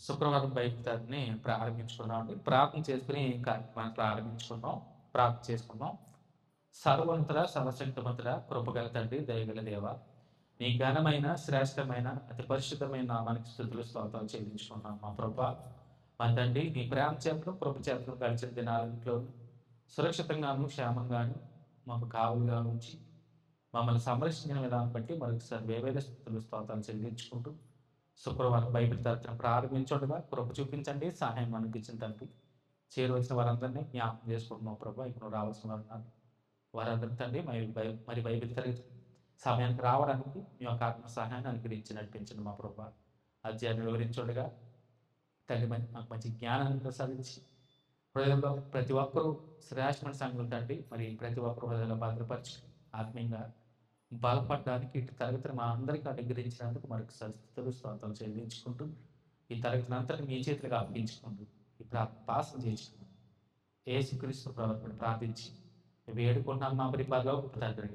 శుక్రవారం బైబిల్ని ప్రారంభించుకున్నామండి. ప్రార్థన చేసుకుని కార్యక్రమాన్ని ప్రారంభించుకున్నాం. ప్రార్థన చేసుకున్నాం. సర్వోన్నతుడ, సర్వశక్తిమంతుడ, కృపగల తండ్రి, దయగల దేవ, నీ ఘనమైన, శ్రేష్టమైన, అతి పరిశుద్ధమైన నామానికి స్తుతులు స్తోత్రాలు చెల్లించుకున్నాం మా ప్రభా. మా తండ్రి, నీ ప్రేమ చేతను, కృప చేతను గడిచిన దినాలలో సురక్షితంగాను, క్షేమంగాను మాకు కావులుగా ఉంచి మమ్మల్ని సంరక్షించిన విధానం బట్టి మరొకసారి వేవేల స్థుతులు స్తోత్రాలు చెల్లించుకుంటూ శుక్రవారం బైబిల్ తరగతిని ప్రారంభించకుండా కృప చూపించండి, సహాయం అనిపించిన తండ్రి. చేరువచ్చిన వారందరినీ జ్ఞాపకం చేసుకుంటున్నాం ప్రభా. ఇప్పుడు రావాల్సిన వారు వారందరి తండ్రి మరి బైబిల్ తరగతి సమయానికి రావడానికి మీ యొక్క ఆత్మ సహాయాన్ని అనుగ్రహించి నడిపించండి మా ప్రభా. అధ్యాయాన్ని వివరించుండగా తండ్రి మాకు మంచి జ్ఞానాన్ని ప్రసాదించి హృదయంలో ప్రతి ఒక్కరూ శ్రేష్టమైన సంఘం తండ్రి, మరి ప్రతి ఒక్కరు హృదయంలో భద్రపరిచి ఆత్మీయంగా బలపడడానికి ఇటు తరగతిని మా అందరికీ అనుగ్రహించినందుకు మరొకసారి స్తుతులు స్తోత్రాలు చెల్లించుకుంటూ ఈ తరగతిని అంతా మీ చేతులుగా అప్పగించుకుంటూ ఇప్పుడు పాసం చేసుకున్నాం. యేసుక్రీస్తు ప్రభువుని ప్రార్థించి వేడుకున్నాం మా పరిపాలన తండ్రి.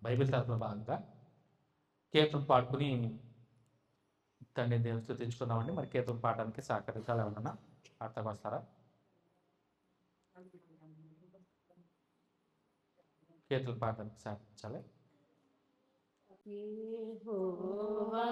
బైబిల్ తరపున భాగంగా కీర్తన పాడుకుని తండ్రి దేవుని స్తుతించుకున్నామండి. మరి కీర్తన పాడడానికి సహకరించాలి ఏమన్నా అర్థం వస్తారా? కీర్తన పాడడానికి సహకరించాలి. యెహోవా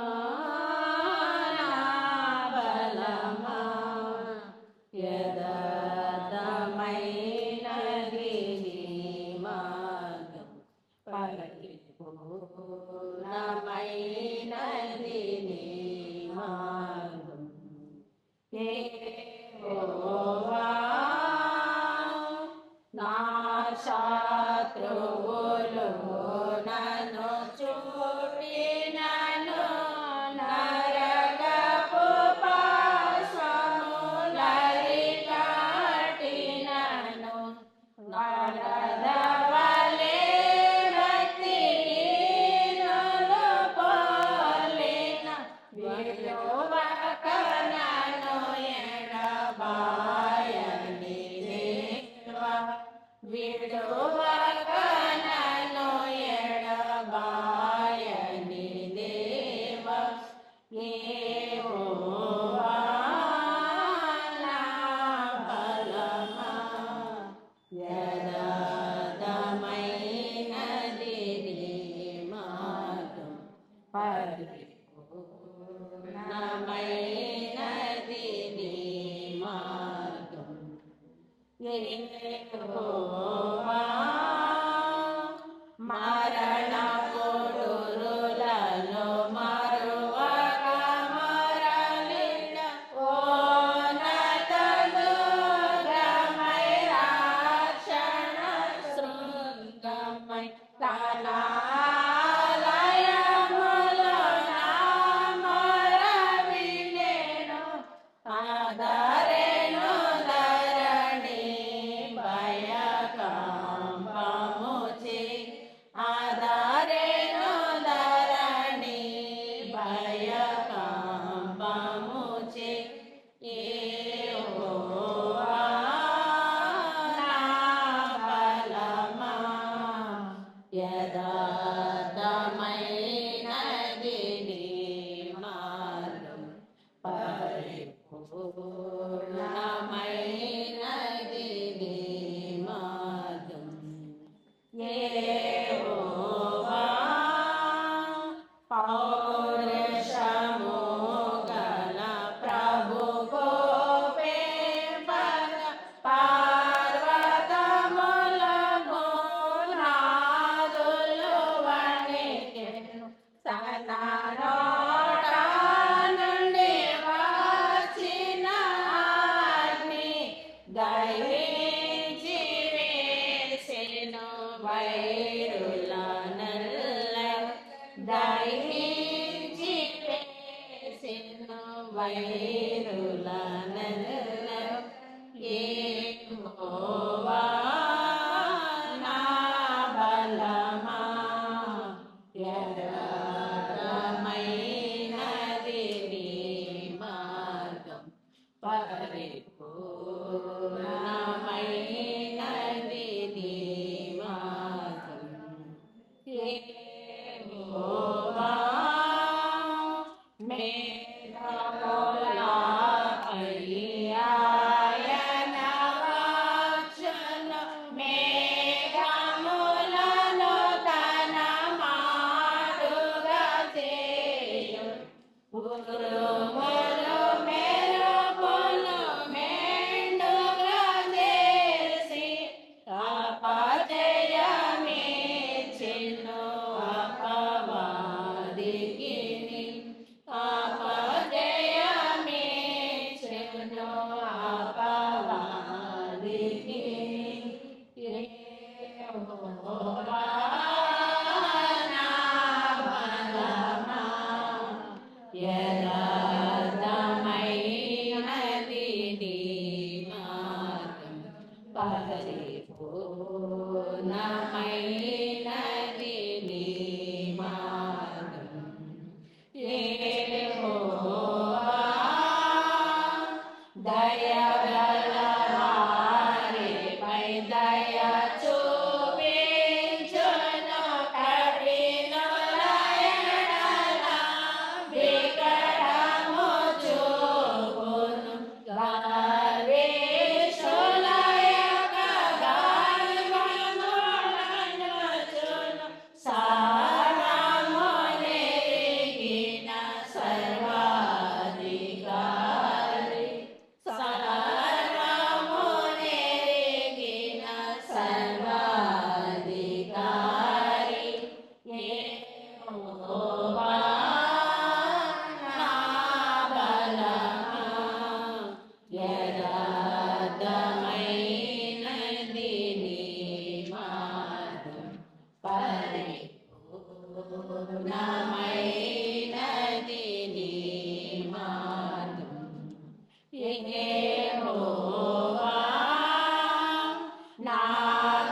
పరిపూర్ణమైనది నీ మార్గం యెహోవా నా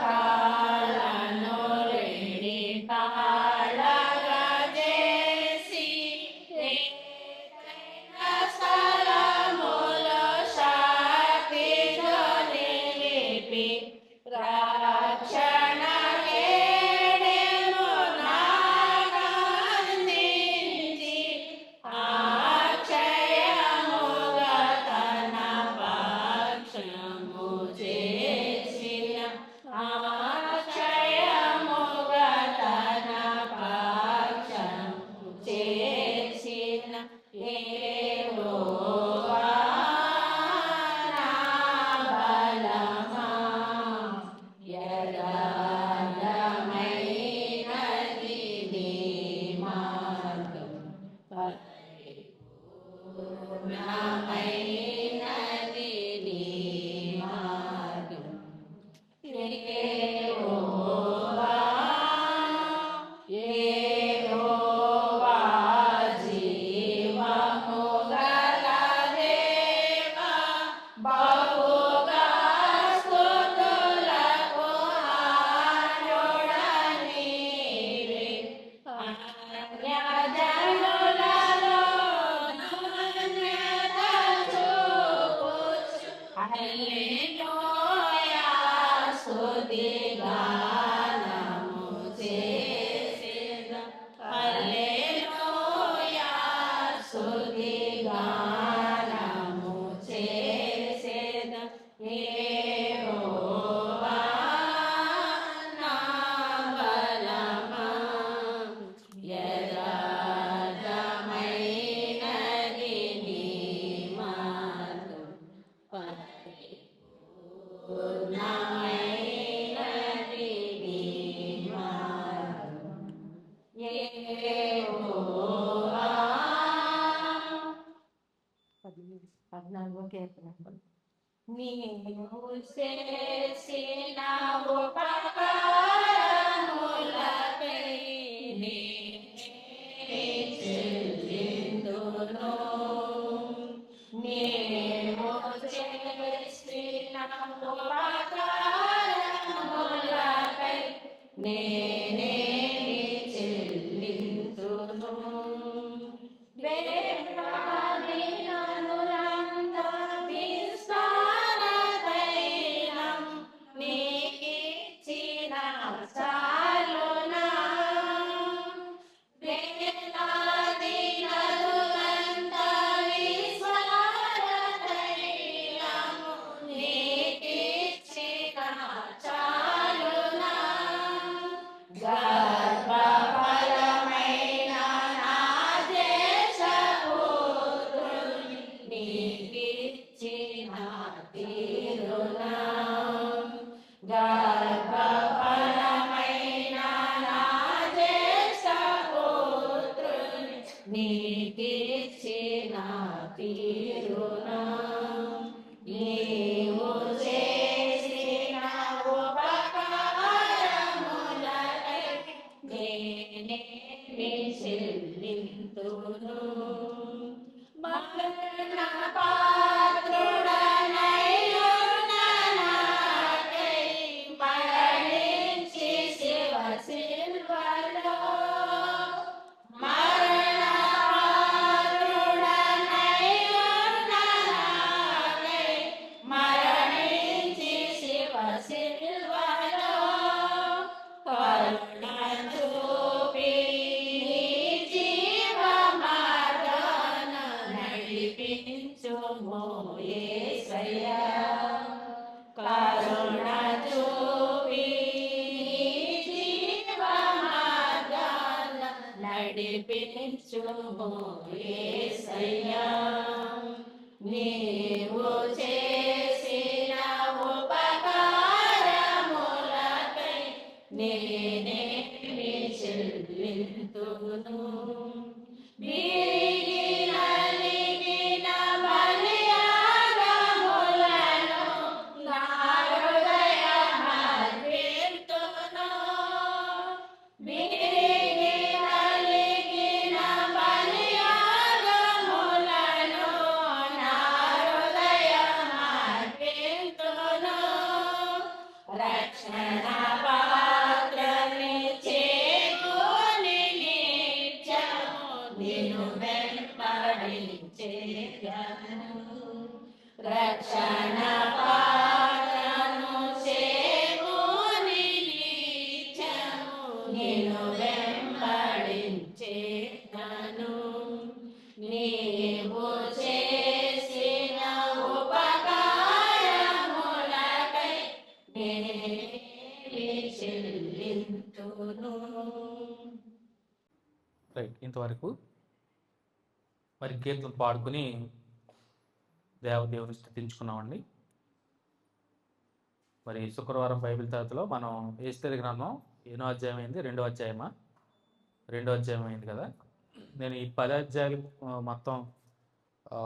కాళ్ళను రెడి కాళ్ళగా చేసి ఎత్తైన స్థలములో శక్తితో నిలిపి రక్షణ కేడెము నాకందించి అక్షయముగా తన పక్షము చేసిన అక్షయముగా తన పక్షము చేసిన యెహోవా నా బలమా యథార్థమైనది నీ మార్గం పరిపూర్ణమైనది నీ మార్గం యెహోవా యెహోవా జీవము గల దేవా బహుగా స్తుతులకు ఆరుడ నీవే అన్యజనులలో ధన్యత చూపుచు హల్లెలూయా స్తుతి గానము చేసెదం హల్లెలూయా స్తుతి గానము చేసెదం యెహోవా నా బలమా యథార్థమైనది నీ మార్గం పరిపూర్ణమైనది నీ మార్గం యెహోవా 14వ కీర్తన నీవు చేసిన ఉపకారములకై నేనే చెల్లింతును నీవు చేసిన ఉపకారములకై నేనే చెల్లింతును వేదాధీనులంత విస్తార తైలం నీకిచ్చిన చాలునా వేదాధీనులంత విస్తార తైలము నీకిచ్చిన చాలునా గర్భఫలమైన నా దేశపుత్రుని నీకిచ్చిన తీరునా గర్భఫలమైన నా దేశపుత్రుని నీకిచ్చిన తీరునా నీవు చేసిన ఉపకారములకై నేనే చెల్లింతును మరణ పాత్రుడనైయున్న నాకై మరణించి శివ శిల్వలో మరణ పాత్రుడనైయున్న నాకై మరణించి శివ శిల్వలో కరుణ చూపి జీవ మార్గాన నడిపించుము యేసయ్యా కరుణ చూపి జీవ మార్గాన నడిపించుము యేసయ్యా నీవు చేసిన ఉపకారములకై నేనే చెల్లింతును విరిగి నలిగిన బలియాగములను నా హృదయమర్పింతును విరిగి నలిగిన బలియాగములను నా హృదయమర్పింతును. రక్షణ పాత్రని చేకూని నిత్యము నిన్ను వెంబడించేదను. రక్షణ పాత్రను చేకూని నిత్యము నిన్ను వెంబడించేదను. నీవు చేసిన ఉపకారములకై నేనేమి చెల్లింతును. రైట్, ఇంతవరకు మరి కీర్తనలు పాడుకుని దేవుని స్తుతించుకున్నామండి. మరి శుక్రవారం బైబిల్ తరగతిలో మనం ఎస్తేరు గ్రంథం ఎన్నో అధ్యాయం అయింది? రెండో అధ్యాయమా? రెండో అధ్యాయం అయింది కదా. నేను ఈ 10 అధ్యాయాలు మొత్తం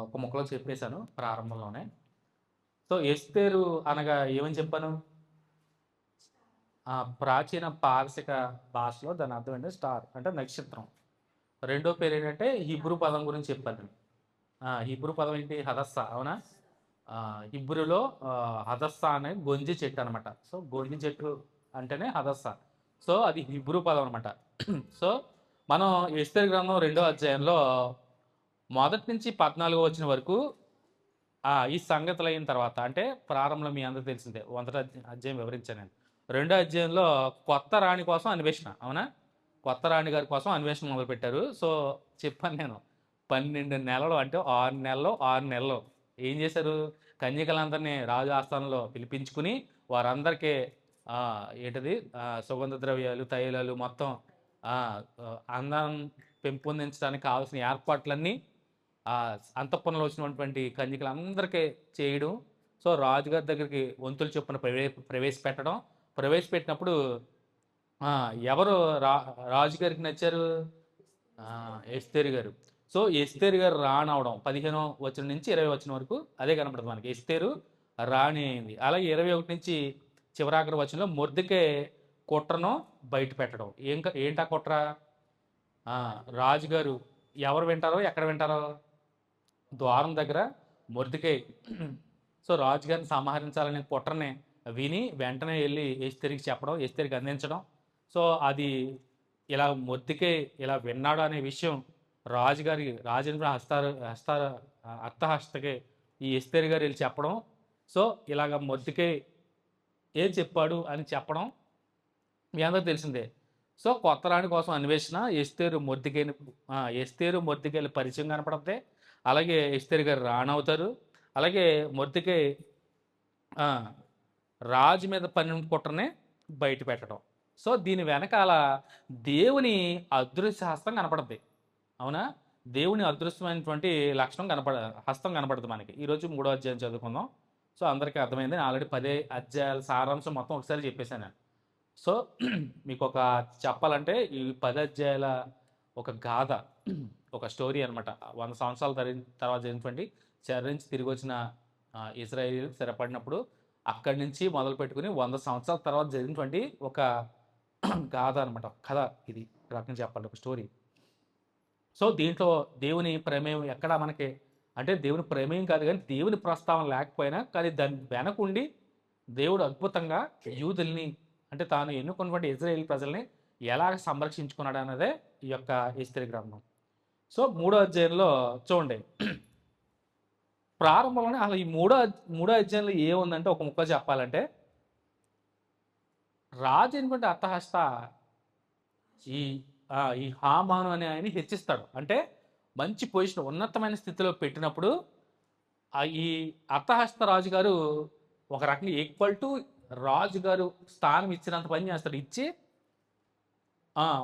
ఒక ముక్కలో చెప్పేశాను ప్రారంభంలోనే. సో ఎస్తేరు అనగా ఏమని చెప్పాను? ప్రాచీన పారసిక భాషలో దాని అర్థం ఏంటంటే స్టార్, అంటే నక్షత్రం. రెండో పేరు ఏంటంటే హిబ్రూ పదం గురించి చెప్పాను. హిబ్రూ పదం ఏంటి? హదస్సా, అవునా? హిబ్రూలో హదస్సా అనే గొంజి చెట్టు అనమాట. సో గొంజి చెట్టు అంటేనే హదస్సా. సో అది హిబ్రూ పదం అనమాట. సో మనం ఎస్తేరు గ్రంథం రెండో అధ్యాయంలో మొదటి నుంచి 14 వచ్చిన వరకు ఈ సంగతులు అయిన తర్వాత, అంటే ప్రారంభంలో మీ అందరూ తెలిసిందే, మొదటి అధ్యాయం వివరించాను నేను. రెండో అధ్యాయంలో కొత్త రాణి కోసం అన్వేషణ, అవునా? కొత్త రాణి గారి కోసం అన్వేషణ మొదలుపెట్టారు. సో చెప్పాను నేను, 12 నెలలు, అంటే 6 నెలలు 6 నెలలు ఏం చేశారు? కన్యకలందరినీ రాజు ఆస్థానంలో పిలిపించుకుని వారందరికీ ఏంటది సుగంధ ద్రవ్యాలు, తైలాలు, మొత్తం అందం పెంపొందించడానికి కావాల్సిన ఏర్పాట్లన్నీ అంతఃపురంలో వచ్చినటువంటి కన్యకలందరికీ చేయడం. సో రాజుగారి దగ్గరికి వంతులు చొప్పున ప్రవేశపెట్టినప్పుడు ఎవరు రాజుగారికి నచ్చారు? ఎస్తేరు గారు. సో ఎస్తేరు గారు రాణవడం 15వ వచనం నుంచి 20వ వచనం వరకు అదే కనపడుతుంది మనకి. ఎస్తేరు రాణి అయింది. అలాగే 21 నుంచి చివరాఖరి వచనంలో మొర్దెకై కుట్రను బయట పెట్టడం. ఏంటా కుట్ర? రాజుగారు ఎవరు వింటారో, ఎక్కడ వింటారో? ద్వారం దగ్గర మొర్దెకై సో రాజుగారిని సంహరించాలనే కుట్రని విని వెంటనే వెళ్ళి ఎస్తేరుకి చెప్పడం, ఎస్తేరుకి అందించడం. సో అది ఇలా మొర్దెకై ఇలా విన్నాడు అనే విషయం రాజేంద్ర అర్థహస్తకి ఈ ఎస్తేరు గారు వెళ్ళి చెప్పడం. సో ఇలాగ మొర్దెకై ఏం చెప్పాడు అని చెప్పడం మీ అందరూ తెలిసిందే. సో కొత్త రాణి కోసం అన్వేషణ, ఎస్తేరు మొర్దెకైల పరిచయం కనపడితే, అలాగే ఎస్తేరు గారు రాణవుతారు. అలాగే మొర్దెకై రాజు మీద పన్ను కుట్రనే బయట పెట్టడం. సో దీని వెనకాల దేవుని అదృశ్య హస్తం కనపడుద్ది, అవునా? దేవుని అదృశ్యమైనటువంటి హస్తం కనపడుతుంది మనకి. ఈరోజు 3వ అధ్యాయం చదువుకుందాం. సో అందరికీ అర్థమైంది. నేను ఆల్రెడీ 10 అధ్యాయాల సారాంశం మొత్తం ఒకసారి చెప్పేశాను. సో మీకు చెప్పాలంటే ఈ 10 అధ్యాయాల ఒక గాథ, ఒక స్టోరీ అనమాట. 100 సంవత్సరాల తర్వాత జరిగినటువంటి చెరించి తిరిగి వచ్చిన ఇజ్రాయేలీలు స్థిరపడినప్పుడు అక్కడి నుంచి మొదలు పెట్టుకుని 100 సంవత్సరాల తర్వాత జరిగినటువంటి ఒక గాథ అనమాట, కథ. ఇది రకంగా చెప్పాలి, ఒక స్టోరీ. సో దీంట్లో దేవుని ప్రమేయం ఎక్కడ మనకి, అంటే దేవుని ప్రమేయం కాదు కానీ దేవుని ప్రస్తావన లేకపోయినా, కానీ దాని వెనకుండి దేవుడు అద్భుతంగా యూదుల్ని, అంటే తాను ఎన్నుకున్నటువంటి ఇజ్రాయేల్ ప్రజల్ని ఎలాగ సంరక్షించుకున్నాడు అన్నదే ఈ యొక్క ఎస్తేరు గ్రంథం. సో 3వ అధ్యాయంలో చూడండి, ప్రారంభంలోనే అసలు ఈ మూడో అధ్యాయంలో ఏముందంటే, ఒక ముక్క చెప్పాలంటే, రాజు అయినటువంటి అర్థహస్త ఈ హామాను అనే ఆయన హెచ్చిస్తాడు. అంటే మంచి పొజిషన్, ఉన్నతమైన స్థితిలో పెట్టినప్పుడు ఈ అర్థహస్త రాజు గారు ఒక రకంగా ఈక్వల్ టు రాజుగారు స్థానం ఇచ్చినంత పని చేస్తాడు. ఇచ్చి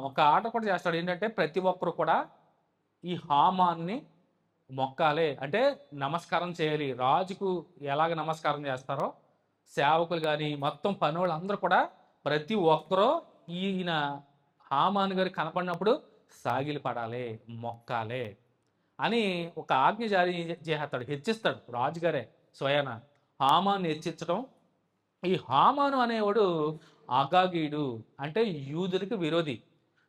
ఒక ఆట కూడా చేస్తాడు. ఏంటంటే ప్రతి ఒక్కరు కూడా ఈ హామాన్ని మొక్కాలి, అంటే నమస్కారం చేయాలి. రాజుకు ఎలాగ నమస్కారం చేస్తారో సేవకులు కానీ మొత్తం పనులు అందరూ కూడా ప్రతి ఒక్కరూ ఈయన హామాను గారు కనపడినప్పుడు సాగిలి పడాలి, మొక్కాలి అని ఒక ఆజ్ఞ జారీ చేస్తాడు, హెచ్చిస్తాడు రాజుగారే స్వయాన. హామాను హెచ్చించడం. ఈ హామాను అనేవాడు అగాగీయుడు, అంటే యూదులకి విరోధి.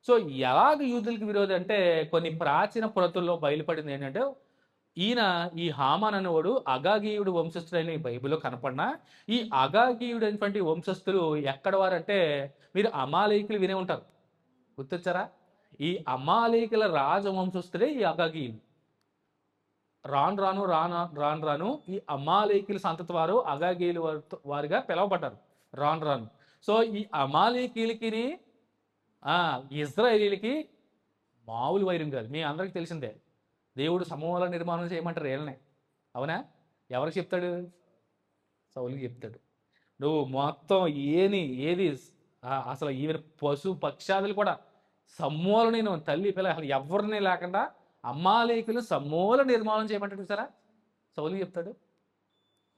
సో ఎలాగ యూదులకు విరోధి అంటే కొన్ని ప్రాచీన పురతుల్లో బయలుపడింది ఏంటంటే ఈయన ఈ హామాన్ అనేవాడు అగాగీయుడు వంశస్థుడైన ఈ బైబిల్లో కనపడినా ఈ అగాగీయుడు అనేటువంటి వంశస్థులు ఎక్కడ వారంటే మీరు అమాలేకులు వినే ఉంటారు, గుర్తొచ్చారా? ఈ అమాలేకుల రాజవంశస్థులే ఈ అగాగీయులు. రాను రాను రాను రాను రాను ఈ అమాలేకుల సంతతి వారు అగాగీయుల వారిగా పిలువబడ్డారు రాను రాను. సో ఈ అమాలేకీలకి ఇజ్రాయేలీలకి మామూలు వైరం కాదు. మీ అందరికీ తెలిసిందే, దేవుడు సమూల నిర్మాణం చేయమంటారు వీళ్ళనే, అవునా? ఎవరికి చెప్తాడు? సౌలుకి చెప్తాడు. నువ్వు మొత్తం ఏది అసలు ఈవెన్ పశు పక్షాదులు కూడా సమూల, నేను తల్లి పిల్ల అసలు ఎవరిని లేకుండా అమాలేకులు సమూల నిర్మాణం చేయమంటాడు చూసారా, సౌలుకి చెప్తాడు.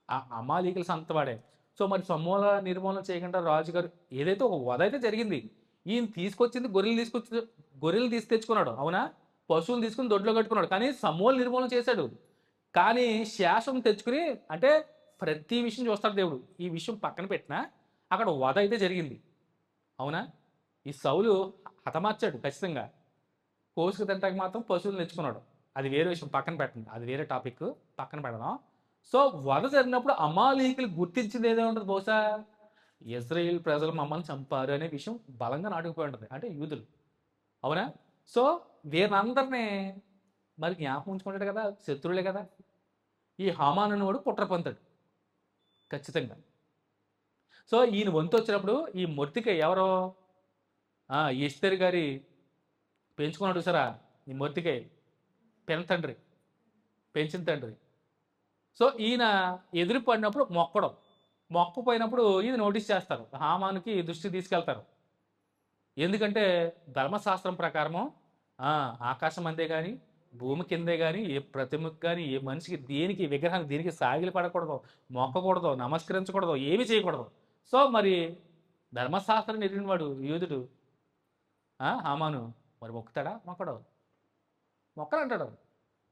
ఆ అమాలేకుల సంతవాడే. సో మరి సమూల నిర్మూలన చేయకుండా రాజుగారు ఏదైతే ఒక వధ అయితే జరిగింది, ఈయన తీసుకొచ్చింది గొర్రెలు తెచ్చుకున్నాడు, అవునా? పశువులు తీసుకుని దొడ్లో కట్టుకున్నాడు, కానీ సమూల నిర్మూలన చేశాడు. కానీ శేషం తెచ్చుకుని, అంటే ప్రతి విషయం చూస్తాడు దేవుడు. ఈ విషయం పక్కన పెట్టినా అక్కడ వధ అయితే జరిగింది, అవునా? ఈ సౌలు హతమార్చాడు ఖచ్చితంగా. కోసుకు తింటానికి మాత్రం పశువులు తెచ్చుకున్నాడు, అది వేరే విషయం, పక్కన పెట్టండి, అది వేరే టాపిక్, పక్కన పెడదాం. సో వధ జరిగినప్పుడు అమాలేకులు గుర్తించింది ఏదో ఉంటుంది, బహుశా ఇజ్రాయేల్ ప్రజలు మమ్మల్ని చంపారు అనే విషయం బలంగా నాటుకుపోయి ఉంటుంది, అంటే యూదులు, అవునా? సో వీరినందరినీ మరి జ్ఞాపకం ఉంచుకుంటాడు కదా, శత్రువులే కదా. ఈ హామాన్ అనేవాడు కుట్ర పొందాడు ఖచ్చితంగా. సో ఈయన వంతు వచ్చినప్పుడు ఈ మొర్తికై ఎవరో ఎస్తేరు గారి పెంచుకున్నాడు సరా, ఈ మొర్తికై పెంచిన తండ్రి. సో ఈయన ఎదురు పడినప్పుడు మొక్కపోయినప్పుడు ఈయన నోటీస్ చేస్తారు, హామానుకి దృష్టి తీసుకెళ్తారు. ఎందుకంటే ధర్మశాస్త్రం ప్రకారము ఆకాశం అందే కానీ భూమి కిందే కానీ ఏ ప్రతిమకు కానీ ఏ మనిషికి దేనికి విగ్రహానికి దేనికి సాగిలి పడకూడదు, మొక్కకూడదు, నమస్కరించకూడదు, ఏమి చేయకూడదు. సో మరి ధర్మశాస్త్రం ఎరిగినవాడు యూదుడు హామాను మరి మొక్కుతాడా? మొక్కడంటాడు.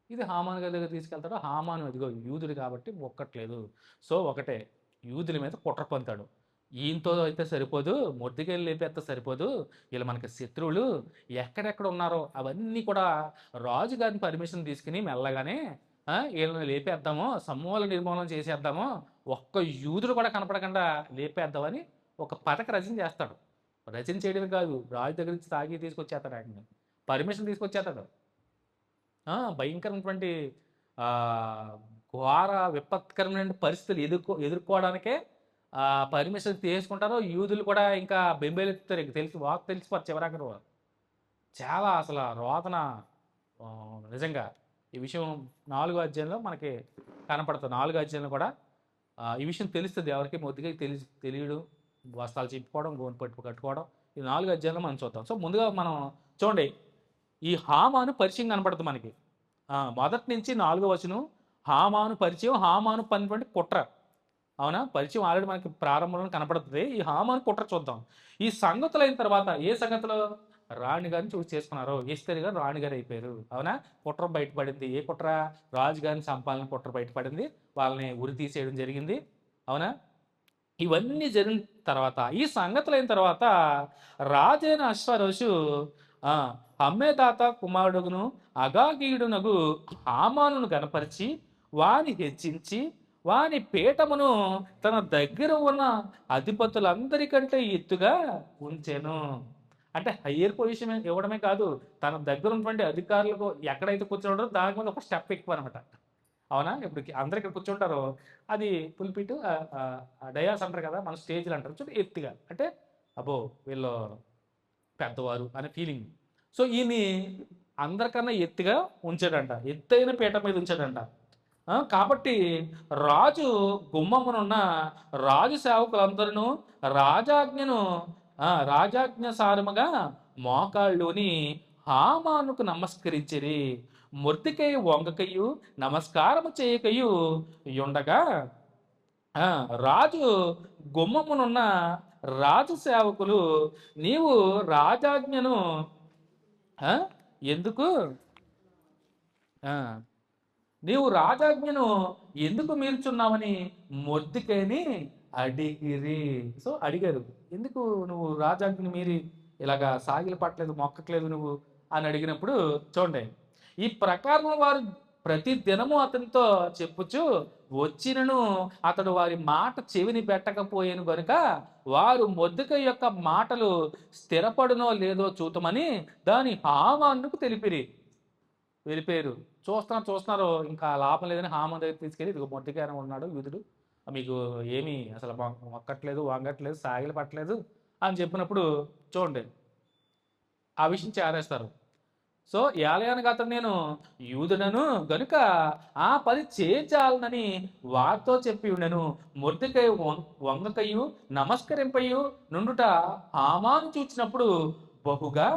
ఇది హామాను గారి దగ్గర తీసుకెళ్తాడు. హామాను అదిగో యూదుడు కాబట్టి మొక్కట్లేదు. సో ఒకటే, యూదుల మీద కుట్ర పొందుతాడు. ఈయనతో అయితే సరిపోదు, మొర్దెకై లేపేస్తే సరిపోదు, వీళ్ళు మనకి శత్రువులు, ఎక్కడెక్కడ ఉన్నారో అవన్నీ కూడా రాజుగారిని పర్మిషన్ తీసుకుని మెల్లగానే వీళ్ళని లేపేద్దాము, సమూల నిర్మూలన చేసేద్దాము, ఒక్క యూదుడు కూడా కనపడకుండా లేపేద్దామని ఒక పథక రచన చేస్తాడు. రచన చేయడమే కాదు, రాజు దగ్గర నుంచి తాగి తీసుకొచ్చేస్తాడు, ఆయన పర్మిషన్ తీసుకొచ్చేస్తాడు. భయంకరమైనటువంటి ఘోర విపత్కరమైన పరిస్థితులు ఎదుర్కోవడానికే పర్మిషన్ తీసుకుంటారు. యూదులు కూడా ఇంకా బెంబేలెత్తుతారు, ఇంక తెలిసిపోతారు చివరాకరు. చాలా అసలు రోదన నిజంగా. ఈ విషయం 4వ అధ్యాయంలో మనకి కనపడుతుంది. 4వ అధ్యాయంలో కూడా ఈ విషయం తెలుస్తుంది ఎవరికి, మొద్దుగా తెలియడు, వస్త్రాలు చెప్పుకోవడం, గోను పట్టు కట్టుకోవడం, ఈ 4వ అధ్యాయంలో మనం చూద్దాం. సో ముందుగా మనం చూడండి, ఈ హామాను పరిచయం కనపడుతుంది మనకి. మొదటి నుంచి 4వ వచనం హామాను పరిచయం, హామాను పనిటువంటి కుట్ర, అవునా? పరిచయం ఆల్రెడీ మనకి ప్రారంభంలో కనపడుతుంది. ఈ హామాను కుట్ర చూద్దాం. ఈ సంగతులు అయిన తర్వాత, ఏ సంగతులు? రాణిగారిని చూసి చేసుకున్నారు, ఎస్తేరు గారు రాణిగారు అయిపోయారు, అవునా? కుట్ర బయటపడింది. ఏ కుట్ర? రాజుగారిని చంపాలని కుట్ర బయటపడింది, వాళ్ళని ఉరి తీసేయడం జరిగింది, అవునా? ఇవన్నీ జరిగిన తర్వాత, ఈ సంగతులు అయిన తర్వాత రాజైన అశ్వరోషు హమ్మేదాత కుమారుడును అగాగీయుడునగు హామానును గనపరిచి వాని హెచ్చించి వాని పీఠమును తన దగ్గర ఉన్న అధిపతులందరికంటే ఎత్తుగా ఉంచెను. అంటే హయ్యర్ పొజిషన్ ఇవ్వడమే కాదు, తన దగ్గర ఉన్నటువంటి అధికారులకు ఎక్కడైతే కూర్చోడో దాని మీద ఒక స్టెప్ ఎక్కువ అనమాట, అవునా? ఇప్పుడు అందరు ఇక్కడ కూర్చుంటారు, అది పుల్పిట్ డయాస్ అంటారు కదా, మన స్టేజ్లు అంటారు, చూడండి ఎత్తుగా, అంటే అబ్బో వీళ్ళు పెద్దవారు అనే ఫీలింగ్. సో ఈయన్ని అందరికన్నా ఎత్తుగా ఉంచాడంట, ఎత్తైన పీట మీద ఉంచాడంట. కాబట్టి రాజు గుమ్మమునున్న రాజు సేవకులందరూ రాజాజ్ఞసారముగా మోకాళ్ళుని హామానుకు నమస్కరించిరి. మొర్దెకై వంగకయు నమస్కారము చేయకయు ఉండగా రాజు గుమ్మమునున్న రాజు సేవకులు, నీవు రాజాజ్ఞను ఎందుకు మీరుచున్నావని మొర్దెకైని అడిగిరి. సో అడిగారు, ఎందుకు నువ్వు రాజాజ్ఞను మీరి ఇలాగా సాగిలు పట్టలేదు, మొక్కట్లేదు నువ్వు అని అడిగినప్పుడు చూడండి, ఈ ప్రకారం వారు ప్రతి దినము అతనితో చెప్పుచు వచ్చినను అతడు వారి మాట చెవిని పెట్టకపోయాను గనుక వారు మొర్దెకై యొక్క మాటలు స్థిరపడునో లేదో చూతమని దాని హామానుకు తెలిపిరి. వెళ్ళిపోయారు. చూస్తున్నారు ఇంకా లాభం లేదని హామాను దగ్గర తీసుకెళ్ళి, ఇదిగో మొర్దెకై అని ఉన్నాడు యూదుడు, మీకు ఏమీ అసలు మొక్కట్లేదు, వంగట్లేదు, సాగిలు పట్టలేదు అని చెప్పినప్పుడు చూడండి ఆ విషయం చేరేస్తారు. సో ఏలయనగా అతను నేను యూదుడను గనుక ఆ పని చేయాలనని వారితో చెప్పి ఉండెను. మొర్దెకై వంగకయు నమస్కరింపయు నుండుట హామాను చూచినప్పుడు బహుగా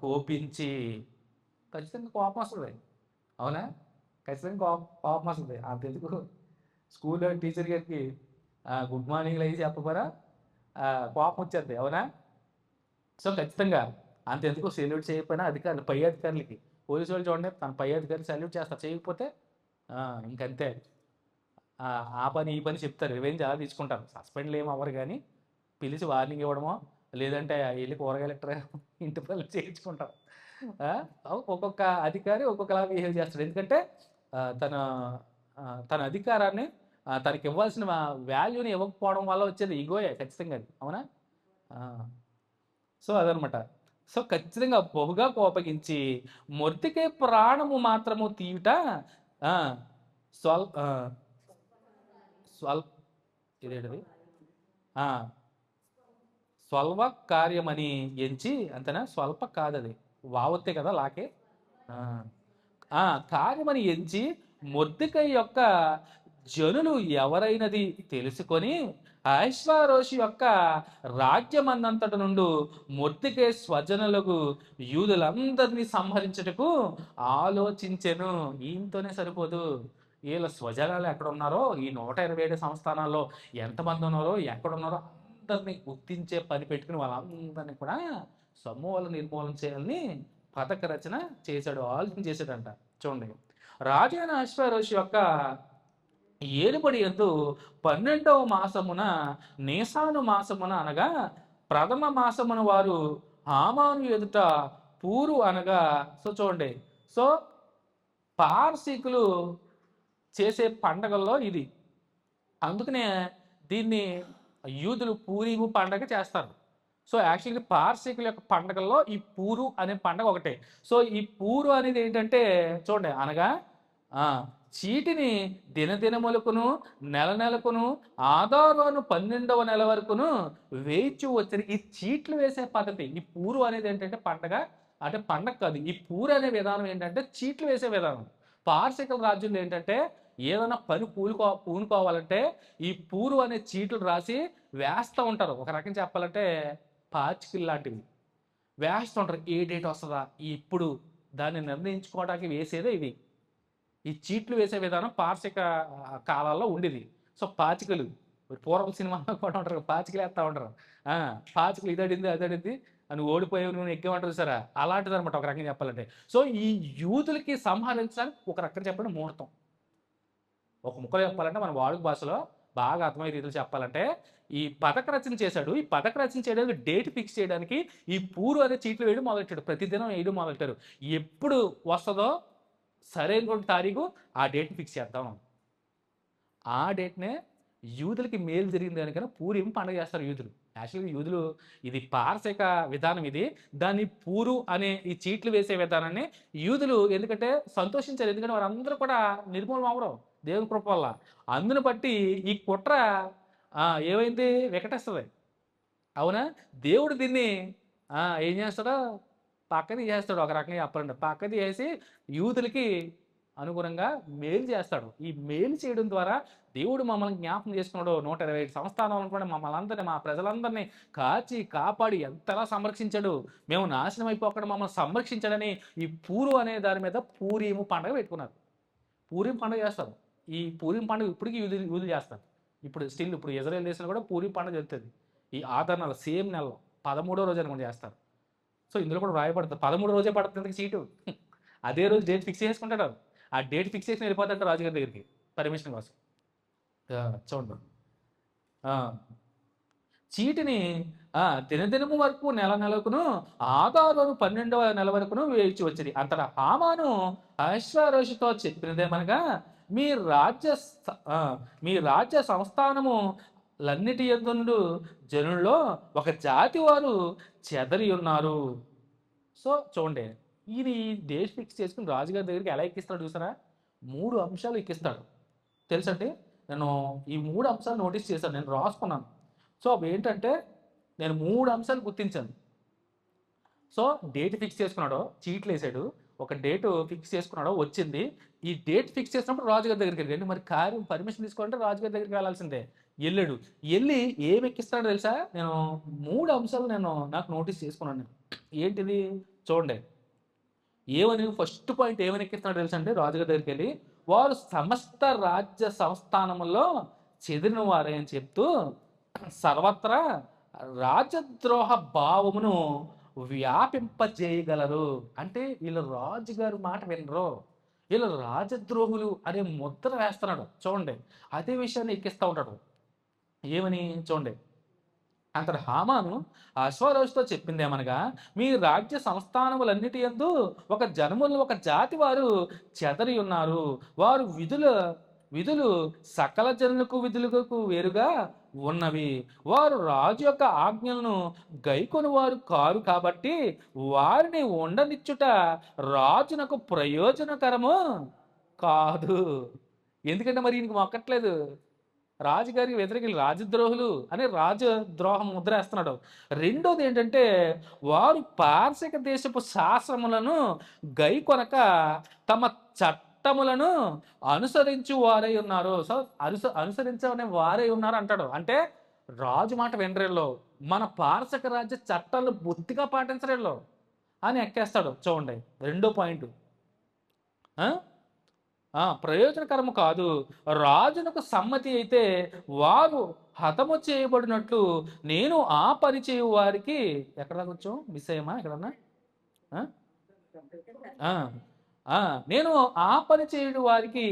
కోపించి, ఖచ్చితంగా కోపం వస్తుంది, అవునా? ఖచ్చితంగా కోపం వస్తుంది. అంతెందుకు స్కూల్లో టీచర్ గారికి గుడ్ మార్నింగ్ అయ్యి చెప్పబోరా కోపం వచ్చేది, అవునా? సో ఖచ్చితంగా అంతెందుకు సెల్యూట్ చేయకపోయినా అధికారులు, పై అధికారులకి, పోలీసు వాళ్ళు చూడండి తన పై అధికారులు సెల్యూట్ చేస్తారు, చేయకపోతే ఇంకంతే, ఆ పని ఈ పని చెప్తారు, రివెంజ్ అలా తీసుకుంటారు. సస్పెండ్లు ఏమి అవ్వరు కానీ పిలిచి వార్నింగ్ ఇవ్వడమో లేదంటే వెళ్ళి కూరగాయలు ఇంటి పనులు చేయించుకుంటారు. ఒక్కొక్క అధికారి ఒక్కొక్కలా బిహేవ్ చేస్తాడు. ఎందుకంటే తన తన అధికారాన్ని తనకి ఇవ్వాల్సిన వాల్యూని ఇవ్వకపోవడం వల్ల వచ్చేది ఈగోయే ఖచ్చితంగా, అవునా? సో అదనమాట. సో ఖచ్చితంగా బహుగా కోపగించి మొర్దెకై ప్రాణము మాత్రము తీయుట స్వల్ స్వల్ ఇదేంటిది స్వల్ప కార్యమని ఎంచి, అంతేనా? స్వల్ప కాదది, వావొత్తే కదా లాకే, కార్యమని ఎంచి మొర్దెకై యొక్క జనులు ఎవరైనది తెలుసుకొని అహష్వేరోషు యొక్క రాజ్యమందంతటి నుండి మొర్దెకై స్వజనులకు యూదులందరినీ సంహరించుటకు ఆలోచించెను. ఈయనతోనే సరిపోదు, వీళ్ళ స్వజనాలు ఎక్కడ ఉన్నారో, ఈ 127 సంస్థానాల్లో ఎంతమంది ఉన్నారో, ఎక్కడున్నారో అందరినీ గుర్తించే పని పెట్టుకుని వాళ్ళందరినీ కూడా సమూల నిర్మూలన చేయాలని పథక రచన చేశాడు, ఆలోచన చేశాడంట. చూడండి, రాజు అయిన అహష్వేరోషు యొక్క ఏలుబడి యందు 12వ మాసమున నీసాను మాసమున అనగా ప్రథమ మాసమున వారు హామాను ఎదుట పూరు అనగా, సో చూడండి, సో పార్సీకులు చేసే పండగల్లో ఇది, అందుకనే దీన్ని యూదులు పూరీము పండగ చేస్తారు. సో యాక్చువల్గా పార్సీకుల యొక్క పండగల్లో ఈ పూరు అనే పండగ ఒకటే. సో ఈ పూరు అనేది ఏంటంటే చూడండి, అనగా చీటిని దినదినములకును నెల నెలకును ఆదారాను 12వ నెల వరకును వేయిచు వచ్చిన ఈ చీట్లు వేసే పద్ధతి. ఈ పూరు అనేది ఏంటంటే పండగ, అంటే పండగ కాదు, ఈ పూరు అనే విధానం ఏంటంటే చీట్లు వేసే విధానం. పార్సికల్ రాజ్యంలో ఏంటంటే ఏదైనా పని పూనుకోవాలంటే ఈ పూరు అనే చీట్లు రాసి వేస్తూ ఉంటారు. ఒక రకం చెప్పాలంటే పాచికలు లాంటివి వేస్తూ ఉంటారు. ఏ డేట్ వస్తుందా ఇప్పుడు దాన్ని నిర్ణయించుకోవడానికి వేసేదే ఇది. ఈ చీట్లు వేసే విధానం పార్సిక కాలాల్లో ఉండేది. సో పాచికలు, పూర్వం సినిమాలో కూడా ఉంటారు, పాచికలు వేస్తూ ఉంటారు. పాచికలు ఇదడింది అదడింది అని ఓడిపోయావు నువ్వు ఎక్కేమంటారు సరే, అలాంటిది అనమాట ఒక రకంగా చెప్పాలంటే. సో ఈ యూదులకి సంహరించడానికి ఒక రకంగా చెప్పండి ముహూర్తం. ఒక ముక్కలో చెప్పాలంటే మన వాడుక భాషలో బాగా అర్థమయ్యే రీతిలో చెప్పాలంటే ఈ పథక రచన చేశాడు. ఈ పథక రచన చేయడానికి డేట్ ఫిక్స్ చేయడానికి ఈ పూరు అనే చీట్లు వేయడం మొదలెట్టాడు. ప్రతిదినం వేయడం మొదలెట్టారు. ఎప్పుడు వస్తుందో సరైనటువంటి తారీఖు ఆ డేట్ ఫిక్స్ చేద్దాం. ఆ డేట్నే యూదులకి మేలు జరిగింది కనుక పూరిం పండుగ చేస్తారు యూదులు. యాక్చువల్గా యూదులు ఇది పార్సిక విధానం, ఇది దాన్ని పూరు అనే ఈ చీట్లు వేసే విధానాన్ని యూదులు ఎందుకంటే సంతోషించారు. ఎందుకంటే వారందరూ కూడా నిర్మూలన అవరు దేవుని కృప వల్ల. అందును బట్టి ఈ కుట్ర ఏమైంది వికటిస్తుంది, అవునా? దేవుడు దీన్ని ఏం చేస్తాడో పక్కది చేస్తాడు. ఒక రకంగా చెప్పాలంటే పక్కది చేసి యూదులకి అనుగుణంగా మేలు చేస్తాడు. ఈ మేలు చేయడం ద్వారా దేవుడు మమ్మల్ని జ్ఞాపకం చేసుకున్నాడు. 125 సంస్థానాలను కూడా మమ్మల్ని అందరినీ, మా ప్రజలందరినీ కాచి కాపాడి ఎంతలా సంరక్షించాడు. మేము నాశనం అయిపోకుండా మమ్మల్ని సంరక్షించాడని ఈ పూరు అనే దాని మీద పూరీము పండుగ పెట్టుకున్నారు. పూరీం పండుగ చేస్తారు. ఈ పూరీం పండుగ ఇప్పటికీ యూదులు చేస్తారు. ఇప్పుడు స్టిల్ ఇప్పుడు ఇజ్రాయెల్ దేశంలో కూడా పూరీం పండుగ జరుగుతుంది. ఈ ఆధార్ నెల సేమ్ నెలలో 13వ రోజు అనుకుంటే చేస్తారు. సో ఇందులో కూడా రాయబడుతుంది 13వ రోజే పడుతుంది సీటు. అదే రోజు డేట్ ఫిక్స్ చేసుకుంటాడు. ఆ డేట్ ఫిక్స్ చేసి వెళ్ళిపోతాడు రాజుగారి దగ్గరికి పర్మిషన్ కోసం. చూడండి, చీటిని దినదినము వరకు నెలకును ఆదారును 12వ నెల వరకును వేచి వచ్చింది. అంతటా హామాను అహష్వేరోషుతో చెప్పినదేమనగా, మీ రాజ్య మీ రాజ్య సంస్థానము లన్నిటి యందుండు జనుల్లో ఒక జాతి వారు చెదరి ఉన్నారు. సో చూడండి, ఈయన ఈ డేట్ ఫిక్స్ చేసుకుని రాజుగారి దగ్గరికి ఎలా ఎక్కిస్తాడు చూసారా? 3 అంశాలు ఎక్కిస్తాడు. తెలుసండి, నేను ఈ 3 అంశాలు నోటీస్ చేశాను, నేను రాసుకున్నాను. సో అవి ఏంటంటే, నేను 3 అంశాలు గుర్తించాను. సో డేట్ ఫిక్స్ చేసుకున్నాడు, చీట్లు వేసాడు, ఒక డేట్ ఫిక్స్ చేసుకున్నాడు, వచ్చింది. ఈ డేట్ ఫిక్స్ చేసినప్పుడు రాజుగారి దగ్గరికి వెళ్ళండి. మరి కార్యం పర్మిషన్ తీసుకోవాలంటే రాజుగారి దగ్గరికి వెళ్ళాల్సిందే. వెళ్ళాడు. వెళ్ళి ఏమి ఎక్కిస్తాడో తెలుసా? నేను 3 అంశాలు నాకు నోటీస్ చేసుకున్నాను నేను. ఏంటిది చూడండి. ఏమని ఫస్ట్ పాయింట్ ఏమని ఎక్కిస్తున్నాడు తెలుసా అండి? రాజుగారి దగ్గరికి వెళ్ళి, వారు సమస్త రాజ్య సంస్థానములో చెదిరిన వారే అని చెప్తూ సర్వత్రా రాజద్రోహ భావమును వ్యాపింపజేయగలరు. అంటే వీళ్ళు రాజుగారి మాట వినరు, వీళ్ళు రాజద్రోహులు అనే ముద్ర వేస్తున్నాడు. చూడండి, అదే విషయాన్ని ఎక్కిస్తూ ఉంటాడు. ఏమని చూడండి. అంతటి హామాను అశ్వరోషుతో చెప్పిందేమనగా, మీ రాజ్య సంస్థానములన్నిటి యందు ఒక జనములు ఒక జాతి వారు చెదరి ఉన్నారు. వారు విధులు సకల జనులకు విధులకు వేరుగా ఉన్నవి. వారు రాజు యొక్క ఆజ్ఞలను గైకొని వారు కారు కాబట్టి వారిని ఉండనిచ్చుట రాజునకు ప్రయోజనకరము కాదు. ఎందుకంటే మరి ఈయనకి మొక్కట్లేదు. రాజుగారికి వ్యతిరేకులు రాజద్రోహులు అని రాజద్రోహం ముద్ర వేస్తున్నాడు. రెండోది ఏంటంటే, వారు పారసిక దేశపు శాసనములను గైకొనక తమ చట్టములను అనుసరించు వారై ఉన్నారు. సో అనుసరించనే వారై ఉన్నారు అంటాడు. అంటే రాజు మాట వినరేళ్ళు, మన పారసిక రాజ్య చట్టాలు బొత్తిగా పాటించరేళ్ళు అని ఎక్కేస్తాడు. చూడండి, రెండో పాయింట్. ప్రయోజనకరము కాదు. రాజునకు సమ్మతి అయితే వారు హతము చేయబడినట్లు నేను ఆ పని చేయు వారికి, ఎక్కడ కొంచెం మిస్ అయ్యమా ఎక్కడన్నా? నేను ఆ పని చేయడు వారికి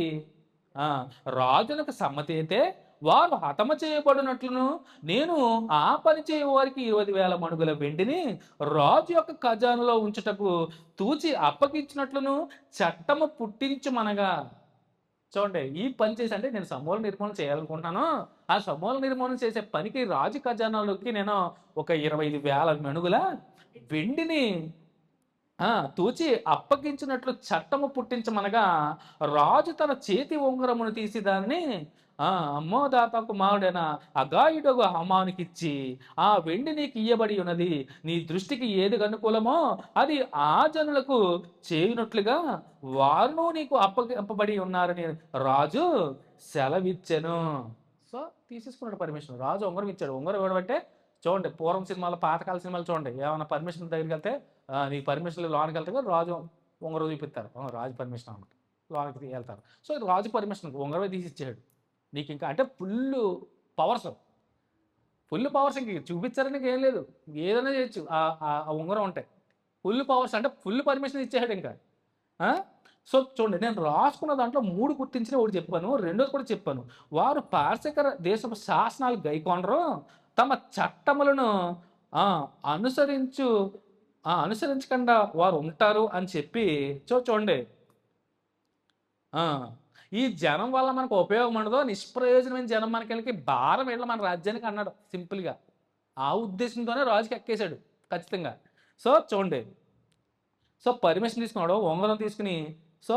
రాజునకు సమ్మతి అయితే వారు హతము చేయబడినట్లును నేను ఆ పని చేయు వారికి 20,000 మణుగుల వెండిని రాజు యొక్క ఖజానాలో ఉంచుటకు తూచి అప్పగించినట్లును చట్టము పుట్టించుమనగా. చూడండి, ఈ పని చేసి అంటే నేను సమూల నిర్మూలన చేయాలనుకుంటున్నాను. ఆ సమూల నిర్మూలన చేసే పనికి రాజు ఖజానాలోకి నేను ఒక 25,000 మణుగుల వెండిని తూచి అప్పగించినట్లు చట్టము పుట్టించమనగా, రాజు తన చేతి ఉంగరమును తీసి దాన్ని అమ్మోదాత కుమారుడైన అగాయుడగు హామానుకిచ్చి, ఆ వెండి నీకు ఇయ్యబడి ఉన్నది, నీ దృష్టికి ఏది అనుకూలమో అది ఆ జనులకు చేయునట్లుగా వారును నీకు అప్పగింపబడి ఉన్నారని రాజు సెలవిచ్చెను. So తీసేసుకున్నాడు permission. రాజు ఉంగరం ఇచ్చాడు. ఉంగరం ఇవ్వడం అంటే చూడండి, పూర్వం సినిమాలు పాతకాల సినిమాలు చూడండి, ఏమైనా పర్మిషన్ దగ్గరికి వెళ్తే నీకు పర్మిషన్ లోనికి వెళ్తే రాజు ఉంగరం చూపిస్తారు. రాజు పర్మిషన్ అనమాట, లోనికి వెళ్తారు. సో రాజు పర్మిషన్ ఉంగరమే తీసి ఇచ్చాడు. నీకు ఇంకా అంటే ఫుల్ పవర్స్ ఇంక చూపించారని ఏం లేదు, ఏదైనా చేయొచ్చు ఆ ఉంగరం ఉంటాయి. ఫుల్ పవర్స్ అంటే ఫుల్ పర్మిషన్ ఇచ్చాడు ఇంకా. సో చూడండి, నేను రాసుకున్న దాంట్లో 3 గుర్తించిన ఒకటి చెప్పాను, రెండోది కూడా చెప్పాను. వారు పారసిక దేశపు శాసనాలు గైకొనరు, తమ చట్టములను అనుసరించకుండా వారు ఉంటారు అని చెప్పి చూడండి. ఈ జనం వల్ల మనకు ఉపయోగం ఉండదో, నిష్ప్రయోజనమైన జనం మనకి భారం వెళ్ళి మన రాజ్యానికి అన్నాడు సింపుల్గా. ఆ ఉద్దేశంతోనే రాజుకి ఎక్కేశాడు ఖచ్చితంగా. సో చూడండి, సో పర్మిషన్ తీసుకున్నాడు, ఉంగరం తీసుకుని సో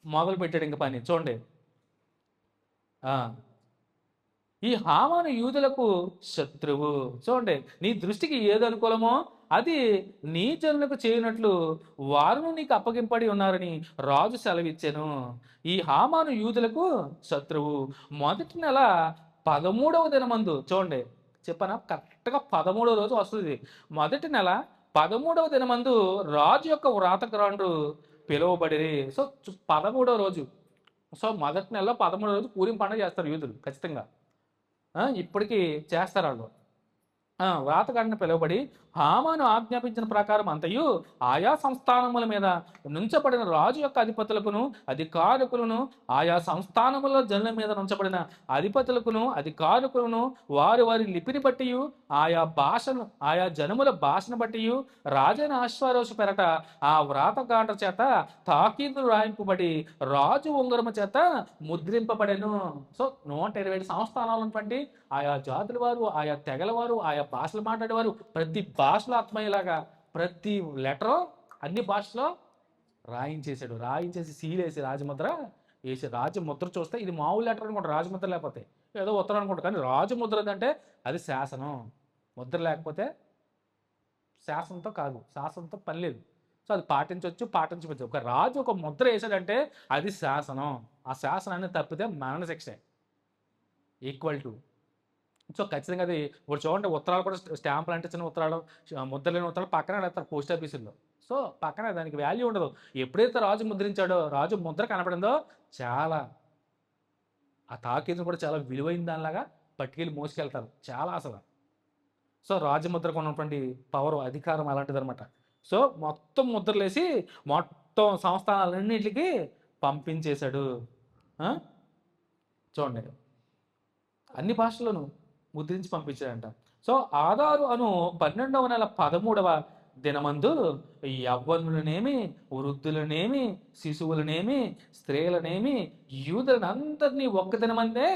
మొదలు పెట్టాడు ఇంక పని. చూడండి, ఈ హామాను యూదులకు శత్రువు. చూడండి, నీ దృష్టికి ఏది అనుకూలమో అది నీ జనులకు చేయనట్లు వారును నీకు అప్పగింపడి ఉన్నారని రాజు సెలవిచ్చాను. ఈ హామాను యూదులకు శత్రువు. మొదటి నెల 13వ దినమందు, చూడండి చెప్పనా, కరెక్ట్గా 13వ రోజు వస్తుంది. మొదటి నెల 13వ దినమందు రాజు యొక్క వ్రాతగ్రాండ్రు పిలువబడి. సో 13వ రోజు, సో మొదటి నెలలో 13వ రోజు పూరిం పండుగ చేస్తారు యూదులు ఖచ్చితంగా. ఇప్పటికీ చేస్తారు వాళ్ళు. వ్రాతగాడిని పిలువబడి హామాను ఆజ్ఞాపించిన ప్రకారం అంతయు ఆయా సంస్థానముల మీద నుంచబడిన రాజు యొక్క అధిపతులకును అధికారకులను, ఆయా సంస్థానముల జనుల మీద నుంచబడిన అధిపతులకును అధికారకులను వారి వారి లిపిని బట్టి ఆయా భాషను ఆయా జనముల భాషను బట్టి రాజైన అశ్వారోషు పెరట ఆ వ్రాతగాంట చేత తాకీదులు రాయింపబడి రాజు ఉంగరము చేత ముద్రింపబడెను. సో 127 సంస్థానాలు ఉన్నటువంటి ఆయా జాతుల వారు, ఆయా తెగల వారు, ఆయా భాషలు మాట్లాడేవారు ప్రతి భాషలో అర్థమయ్యేలాగా ప్రతి లెటరు అన్ని భాషలో రాయించేసి సీలేసి రాజముద్ర వేసి రాజముద్ర చూస్తే ఇది మామూలు లెటర్ అనుకుంటా, రాజముద్ర లేకపోతే ఏదో ఉత్తరం అనుకుంటా, కానీ రాజముద్ర అంటే అది శాసనం. ముద్ర లేకపోతే శాసనంతో కాదు, శాసనంతో పని లేదు. సో అది పాటించవచ్చు. ఒక రాజు ఒక ముద్ర వేసాడంటే అది శాసనం. ఆ శాసనాన్ని తప్పితే మరణ శిక్ష ఈక్వల్ టు. సో ఖచ్చితంగా అది ఇప్పుడు చూడండి, ఉత్తరాలు కూడా స్టాంపులు అంటే చిన్న ఉత్తరాలు, ముద్ర లేని ఉత్తరాలు పక్కన పెడతారు పోస్ట్ ఆఫీసుల్లో. సో పక్కన దానికి వాల్యూ ఉండదు. ఎప్పుడైతే రాజు ముద్రించాడో, రాజు ముద్ర కనపడిందో చాలా ఆ తాకీదును కూడా చాలా విలువైన దానిలాగా పట్టుకెళ్ళి మోసుకెళ్తారు చాలా అసలు. సో రాజముద్రకు ఉన్నటువంటి పవర్, అధికారం అలాంటిది అనమాట. సో మొత్తం ముద్రలేసి మొత్తం సంస్థానాలన్నింటికి పంపించేశాడు. చూడండి, అన్ని భాషల్లోనూ ముద్రించి పంపించాడంట. సో ఆదారు అను 12వ నెల 13వ దినమందు యవ్వనులనేమి, వృద్ధులనేమి, శిశువులనేమి, స్త్రీలనేమి, యూదులను అందరినీ ఒక్క దినమందే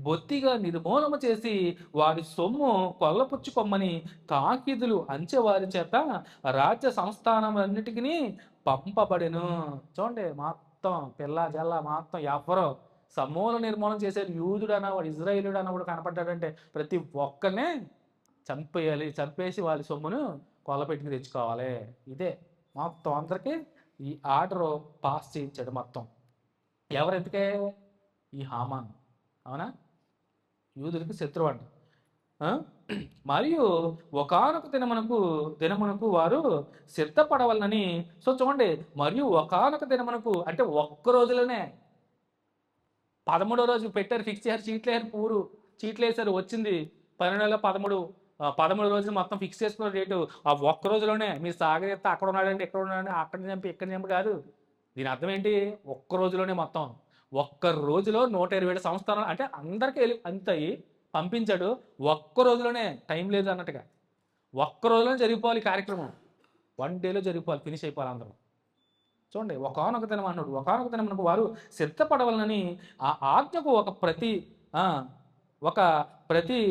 బొత్తిగా నిర్మూలన చేసి వారి సొమ్ము కొల్లపుచ్చుకొమ్మని తాకీదులు అంచెవారి చేత రాజ్య సంస్థానములన్నిటికీ పంపబడెను. చూడండి, మొత్తం పిల్ల జల్ల మొత్తం ఎవరో సమూల నిర్మూలన చేసే యూదుడు అన్నవాడు, ఇజ్రాయేలుడు అన్నవాడు కనపడ్డాడంటే ప్రతి ఒక్కరినే చంపేయాలి, చంపేసి వాళ్ళ సొమ్మును కొల్లపెట్టుకుని తెచ్చుకోవాలి. ఇదే మొత్తం అందరికీ ఈ ఆర్డర్ పాస్ చేయించాడు మొత్తం. ఎవరెందుకే? ఈ హామాన్. అవునా? యూదులకు శత్రువు అంట. మరియు ఒకానొక దినమునకు వారు సిద్ధపడవలనని. సో చూడండి, మరియు ఒకానొక దినమునకు అంటే ఒక్క రోజులోనే 13వ రోజు పెట్టారు, ఫిక్స్ చేశారు, చీట్లు వేసారు, వచ్చింది 12 రోజులు మొత్తం ఫిక్స్ చేసుకున్న డేటు. ఆ ఒక్క రోజులోనే మీరు సాగరిస్తే అక్కడ ఉన్నాడండి, ఎక్కడ ఉన్నాడండి, అక్కడ చంపి ఇక్కడ చంపి కాదు. దీని అర్థం ఏంటి? ఒక్క రోజులోనే మొత్తం ఒక్క రోజులో 127 సంస్థానాలు అంటే అందరికీ అంతయి పంపించాడు. ఒక్క రోజులోనే, టైం లేదు అన్నట్టుగా ఒక్క రోజులోనే జరిగిపోవాలి కార్యక్రమం. 1 డేలో జరిగిపోవాలి, ఫినిష్ అయిపోవాలి అందరూ. చూడండి, ఒకానొక దినం అన్నాడు. ఒకానొక దినమునకు వారు సిద్ధపడవలనని ఆ ఆజ్ఞకు ఒక ప్రతి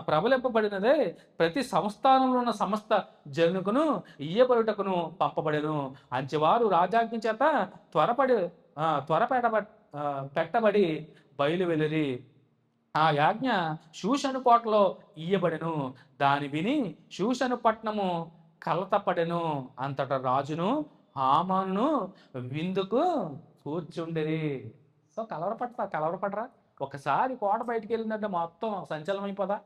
ప్రబలింపబడినదే ప్రతి సంస్థానంలో ఉన్న సమస్త జనుకును ఇయ్యబడుటకును పంపబడెను. అంచెవారు రాజాజ్ఞ చేత పెట్టబడి బయలు వెలిరి. ఆ యాజ్ఞ షూషను కోటలో ఇయ్యబడెను. దాని విని షూషను పట్టణము కలతపడెను. అంతటా రాజును హామానును విందుకు కూర్చుండిరి. సో కలవరపడరా? ఒకసారి కోట బయటికి వెళ్ళిందంటే మొత్తం సంచలనం అయిపోదా?